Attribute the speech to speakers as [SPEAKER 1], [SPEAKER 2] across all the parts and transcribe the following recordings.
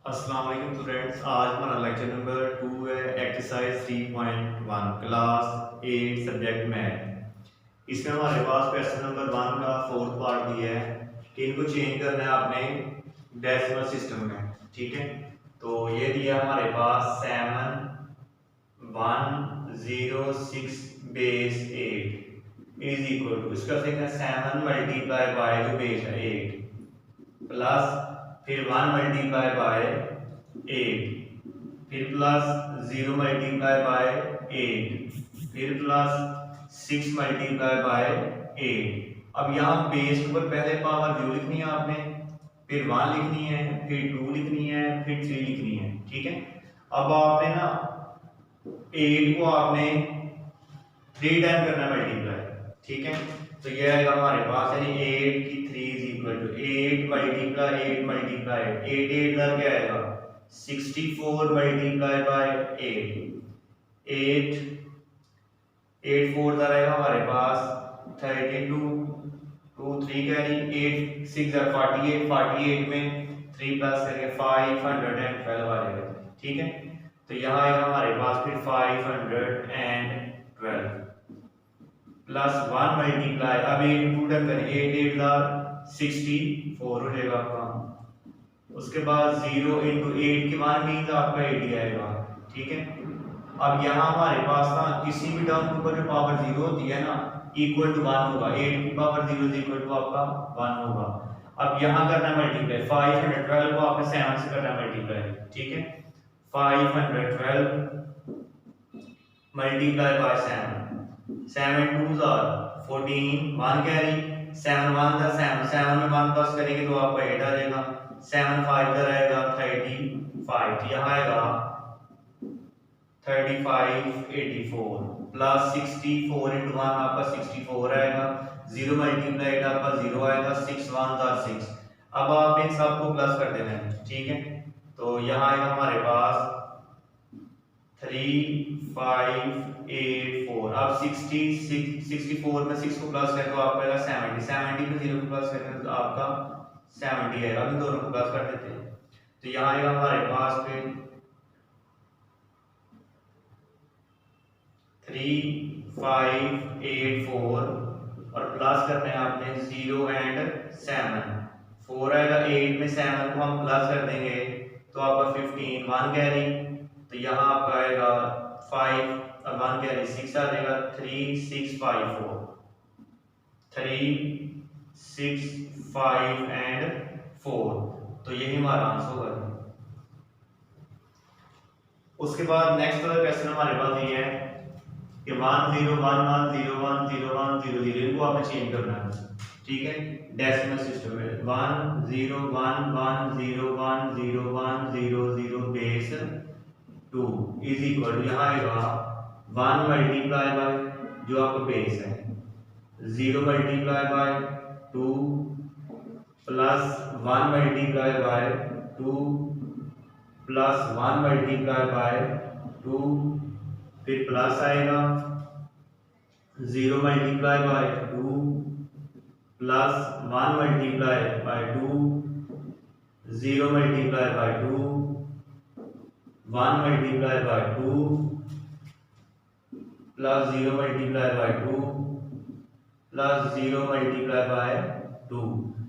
[SPEAKER 1] अस्सलाम वालेकुम स्टूडेंट्स। आज हमारा लेक्चर नंबर 2 है, एक्सरसाइज 3.1 क्लास 8 सब्जेक्ट मैथ। इसमें हमारे पास क्वेश्चन नंबर 1 का फोर्थ पार्ट दिया है कि इनको चेंज करना है आपने डेसिमल सिस्टम में। ठीक है, तो ये दिया हमारे पास 7106 बेस 8 इज इक्वल टू, इसका देखना 7 मल्टीप्लाई बाय जो बेस है 8 प्लस फिर 1 मल्टीप्लाई बाय 8 फिर प्लस 0 मल्टीप्लाई बाय 8 फिर प्लस 6 मल्टीप्लाई बाय 8। अब यहाँ बेस के ऊपर पहले पावर 0 लिखनी है आपने, फिर 1 लिखनी है, फिर 2 लिखनी है, फिर 3 लिखनी है। ठीक है, अब आपने ना 8 को आपने 3 टाइम करना है मल्टीप्लाई। ठीक है, तो ये आएगा हमारे पास, यानी 8 की 3 is equal to 8 multiply 8 multiply 8 8 क्या आएगा 64 मल्टीप्लाई बाय 8 8 8 4 आएगा हमारे पास 32 2 3 कैरी 8 6 48 48 में 3 प्लस करेंगे 512 आ जाएगा। ठीक है, तो यहाँ आएगा हमारे पास फिर 512 प्लस 1 मल्टीप्लाई, अब 8 टू टाइम करें 8 8 64 हो जाएगा आपका। उसके बाद 0 इंटू 8 के मान मीन्स आपका 80 आएगा। ठीक है, अब यहाँ हमारे पास ना किसी भी टर्म के ऊपर जो पावर 0 होती है ना इक्वल टू 1 होगा, 8 की पावर 0 इज इक्वल टू आपका 1 होगा। अब यहाँ करना है मल्टीप्लाई, 512 को आपने 7 से करना है मल्टीप्लाई। ठीक है, 512 मल्टीप्लाई बाय 7 7 2 14 1 कैरी 7 1 7 7 में 1 प्लस करेंगे तो आपका 8 आ जाएगा। 7 5 आएगा 35, तो यहाँ आएगा 35 84 प्लस 64 इंटू 1 आपका 64 आएगा। 0 मल्टीप्लाई आपका 0 आएगा, 6 1 6। अब आप इन सबको प्लस कर देना है। ठीक है, तो यहाँ आएगा हमारे पास 3 5 8 4। अब 64 में 6 को प्लस करें तो आपका आएगा 70 70 में 0 को प्लस करें तो आपका 70 आएगा। अभी दोनों को प्लस कर देते हैं, तो यहाँ आएगा हमारे पास फिर 3 5 8 4 और प्लस करते हैं आपने 0 एंड 7 4 आएगा। 8 में 7 को हम प्लस कर देंगे तो आपका 15 1 कैरी, तो यहाँ आपका आएगा 5 और 1 कैरी 6 आ जाएगा। 3 6 5 4 3 6 5 एंड 4, तो यही हमारा आंसर होगा। उसके बाद नेक्स्ट वाला क्वेश्चन हमारे पास ये है कि 1 0 1 1 0 1 0 1 0 0 इनको आपने चेंज करना है। ठीक है, डेसिमल सिस्टम में 1 0 1 1 0 1 0 1 0 0 बेस 2 इज इक्वल टू, यहाँ आएगा 1 मल्टीप्लाई बाय जो आपका बेस है 0 multiply bye 2 plus 1 multiply bye 2 plus 1 multiply bye 2 फिर प्लस आएगा 0 multiply bye 2 plus 1 multiply bye 2 0 multiply bye 2 1 multiply bye 2 plus 0 multiply bye 2 plus 0 multiply bye 2।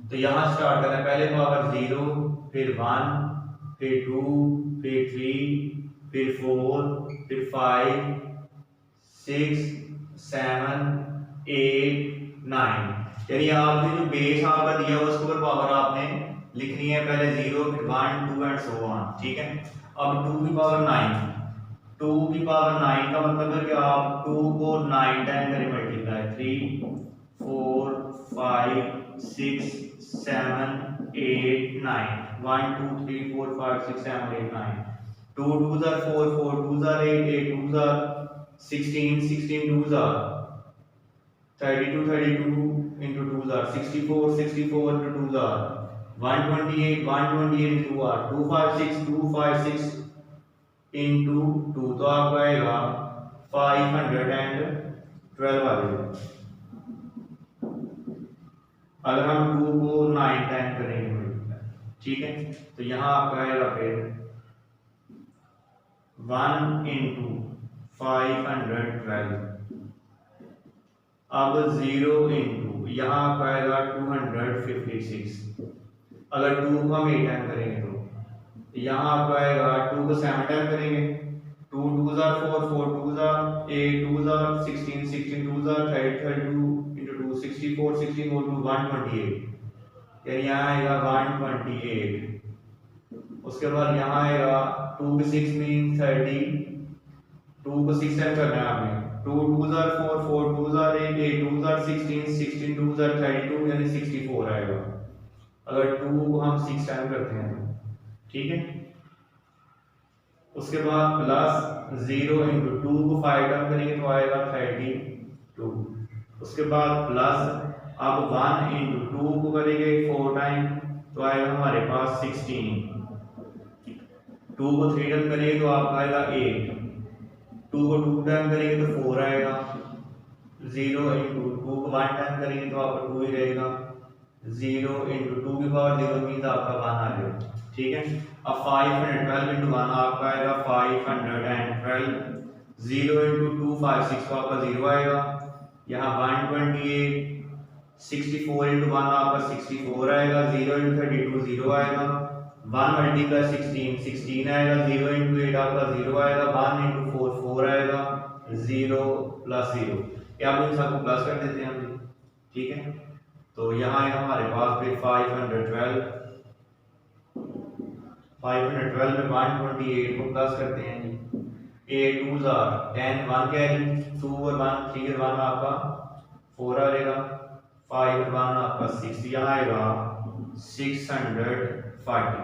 [SPEAKER 1] तो यहाँ start करना है, पहले पावर 0 फिर 1 फिर 2 फिर 3 फिर 4 फिर 5 6 7 8 9, यानी आपने जो बेस आपका दिया हुआ उसके ऊपर पावर आपने लिखनी है, पहले 0 फिर 1 2 एंड सो ऑन। ठीक है, अब 2 की पावर 9, 2 की पावर 9 का मतलब है कि आप 2 को 9 टाइम करें multiply, 3 4 5 6 7 8 9 1 2 3 4 5 6 7 8 9 2 2s are 4 4 2s are 8 8 2s are 16 16 2s are 32 32 into 2s are 64 64 into 2s are 128 128 into 2 are 256 256 into 2, तो आपका आएगा 512 आ जाएगा। अगर हम 2 को 9 टाइम करेंगे ठीक है। तो यहाँ आपका आएगा फिर 1 इंटू 512, अब 0 इंटू यहाँ आपका आएगा 256। अगर 2 को हम 8 टाइम करेंगे तो यहाँ आपका आएगा 2 को 7 टाइम करेंगे, 2 2s are 4, 4 2s are 8, 2s are 16, 16 2s are 32 into 2 64, 16 more to 128, यानी यहाँ आएगा 128। उसके बाद यहाँ आएगा 2 को 6 मीन 30, 2 को 6 टाइम करना है आपने, 2 2s are 4, 4 2s are 8, 8 2s are 16, 16 2s are 32, यानी 64 आएगा अगर 2 को हम 6 टाइम करते हैं तो, ठीक है। उसके बाद प्लस 0 इंटू 2 को 5 टाइम करेंगे तो आएगा 32। उसके बाद प्लस अब 1 इंटू 2 को करेंगे 4 टाइम तो आएगा हमारे पास 16। 2 को 3 टाइम करेंगे तो आपका आएगा 8, 2 को 2 टाइम करेंगे तो 4 आएगा, 0 इंटू 2 को 1 टाइम करेंगे तो आपका 2 ही रहेगा, 0 इंटू 2 की पावर 0 मीन्स आपका 1 आ जाएगा, ठीक है। अब 512 इंटू 1 आपका आएगा 512, 0 इंटू 2 56 तो आपका 0 आएगा, यहाँ 128, 64 इंटू 1 आपका 64 आएगा, 0 इंटू 32 0 आएगा, 1 मल्टीप्लाई 16 16 आएगा, 0 इंटू 8 आपका 0 आएगा, 1 इंटू 4 4 आएगा, 0 प्लस 0, या आप इन सबको प्लस कर देते हैं हम, ठीक है। तो यहाँ है हमारे पास फिर 512 में 128 को प्लस करते हैं जी, 8 2s are 10, 1 कैरी, 2 और 1 3 और 1 आपका 4 आ जाएगा, 5 और 1 आपका 6, यहाँ आएगा 640।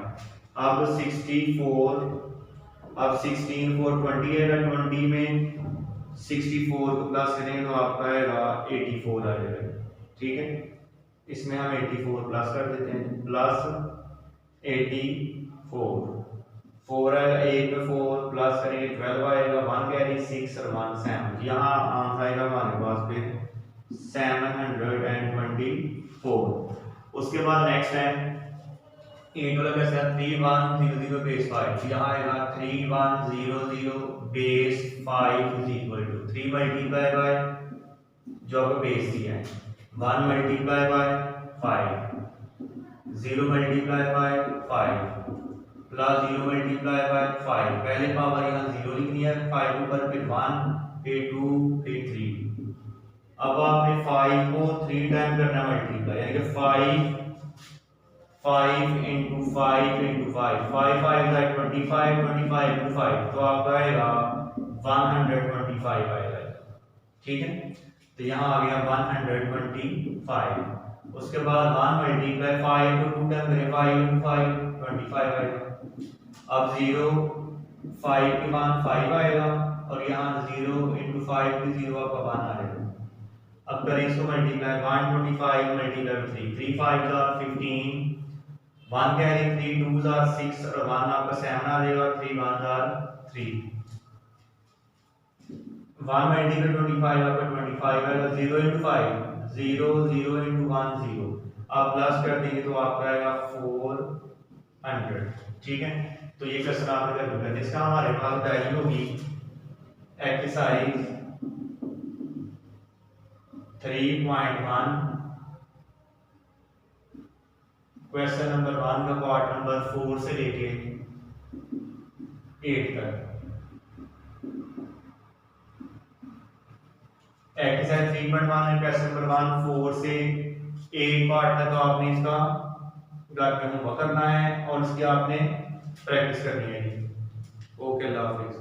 [SPEAKER 1] अब 64, अब 16 4 20 आएगा, 20 में 64 को प्लस करेंगे तो आपका आएगा 84 आ जाएगा, ठीक है। इसमें हम 84 प्लस कर देते हैं, प्लस 84, 4 आएगा, 8 में 4 प्लस करेंगे 12 आएगा, 1 कैरी 6 और 1 7, यहाँ आंसर आएगा हमारे पास फिर 724। उसके बाद नेक्स्ट है 8 वाला कैसा है, 3100 बेस 5, यहाँ आएगा 3100 base 5 is equal to 3 multiply by जो आपका बेस दिया है, 1 multiply by 5, 0 multiply by 5 plus 0 multiply by 5, पहले पावर यहाँ 0 लिखनी है 5 ऊपर, फिर 1 फिर 2 फिर 3। अब आपने 5 को 3 टाइम करना है मल्टीप्लाई, यानी कि 5 इंटू 5 इंटू 5, 5 5 लाइक 25, 25 इंटू 5 तो आपका आएगा 125 आएगा, ठीक है। तो यहाँ आ गया 125। उसके बाद 1 मल्टीप्लाई 5 को 2 टाइम करें, 5 इंटू 5 25 आएगा। अब 0 5 के बाद 5 आएगा और यहाँ 0 इंटू 5 की 0 आपका 1 आएगा। अब करें इसको multiply, 125 multiply 3, 3 5 are 15, 1 carry 3 2s are 6 और 1 आपका 7 आ जाएगा, 3 1s are 3, 1 मल्टीप्लाई 25 आपका 25 आएगा, 0 इंटू 5 0, 0 इंटू 1 0, आप प्लस कर देंगे तो आपका आएगा 400, ठीक है। तो ये क्वेश्चन आपने कर लिया, इसका हमारे पास वैल्यू होगी एक्सरसाइज 3.1 क्वेश्चन नंबर 1 का पार्ट नंबर 4 से लेके 8 तक। एक्सरसाइज 3.1 है क्वेश्चन नंबर 1 4 से 8 पार्ट तक, तो आपने इसका घर पे होमवर्क करना है और इसकी आपने प्रैक्टिस करनी है। ओके, अल्लाह हाफिज़।